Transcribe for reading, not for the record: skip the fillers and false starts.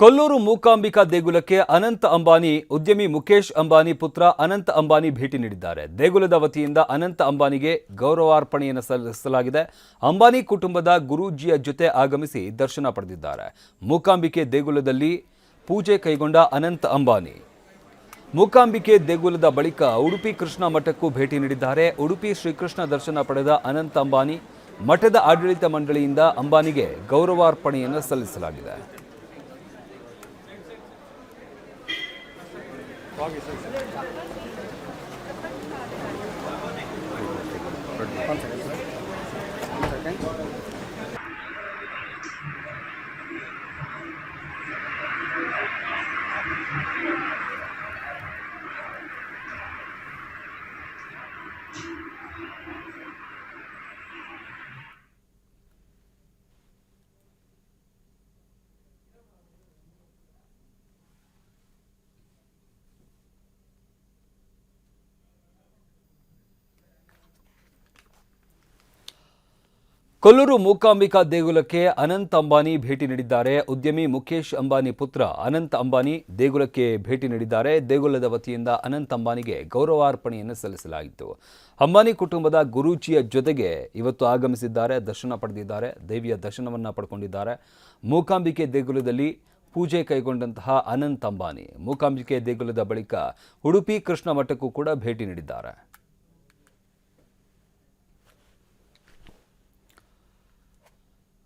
ಕೊಲ್ಲೂರು ಮೂಕಾಂಬಿಕಾ ದೇಗುಲಕ್ಕೆ ಅನಂತ ಅಂಬಾನಿ ಉದ್ಯಮಿ ಮುಕೇಶ್ ಅಂಬಾನಿ ಪುತ್ರ ಅನಂತ ಅಂಬಾನಿ ಭೇಟಿ ನೀಡಿದ್ದಾರೆ. ದೇಗುಲದ ವತಿಯಿಂದ ಅನಂತ ಅಂಬಾನಿಗೆ ಗೌರವಾರ್ಪಣೆಯನ್ನು ಸಲ್ಲಿಸಲಾಗಿದೆ. ಅಂಬಾನಿ ಕುಟುಂಬದ ಗುರೂಜಿಯ ಜೊತೆ ಆಗಮಿಸಿ ದರ್ಶನ ಪಡೆದಿದ್ದಾರೆ. ಮೂಕಾಂಬಿಕೆ ದೇಗುಲದಲ್ಲಿ ಪೂಜೆ ಕೈಗೊಂಡ ಅನಂತ ಅಂಬಾನಿ ಮೂಕಾಂಬಿಕೆ ದೇಗುಲದ ಬಳಿಕ ಉಡುಪಿ ಕೃಷ್ಣ ಮಠಕ್ಕೂ ಭೇಟಿ ನೀಡಿದ್ದಾರೆ. ಉಡುಪಿ ಶ್ರೀಕೃಷ್ಣ ದರ್ಶನ ಪಡೆದ ಅನಂತ ಅಂಬಾನಿ ಮಠದ ಆಡಳಿತ ಮಂಡಳಿಯಿಂದ ಅಂಬಾನಿಗೆ ಗೌರವಾರ್ಪಣೆಯನ್ನು ಸಲ್ಲಿಸಲಾಗಿದೆ. ಕೊಲ್ಲೂರು ಮೂಕಾಂಬಿಕಾ ದೇಗುಲಕ್ಕೆ ಅನಂತ ಅಂಬಾನಿ ಭೇಟಿ ನೀಡಿದ್ದಾರೆ. ಉದ್ಯಮಿ ಮುಕೇಶ್ ಅಂಬಾನಿ ಪುತ್ರ ಅನಂತ ಅಂಬಾನಿ ದೇಗುಲಕ್ಕೆ ಭೇಟಿ ನೀಡಿದ್ದಾರೆ. ದೇಗುಲದ ವತಿಯಿಂದ ಅನಂತ ಅಂಬಾನಿಗೆ ಗೌರವಾರ್ಪಣೆಯನ್ನು ಸಲ್ಲಿಸಲಾಯಿತು. ಅಂಬಾನಿ ಕುಟುಂಬದ ಗುರೂಜಿಯ ಜೊತೆಗೆ ಇವತ್ತು ಆಗಮಿಸಿದ್ದಾರೆ, ದರ್ಶನ ಪಡೆದಿದ್ದಾರೆ, ದೇವಿಯ ದರ್ಶನವನ್ನು ಪಡ್ಕೊಂಡಿದ್ದಾರೆ. ಮೂಕಾಂಬಿಕೆ ದೇಗುಲದಲ್ಲಿ ಪೂಜೆ ಕೈಗೊಂಡಂತಹ ಅನಂತ ಅಂಬಾನಿ ಮೂಕಾಂಬಿಕೆ ದೇಗುಲದ ಬಳಿಕ ಉಡುಪಿ ಕೃಷ್ಣ ಮಠಕ್ಕೂ ಕೂಡ ಭೇಟಿ ನೀಡಿದ್ದಾರೆ.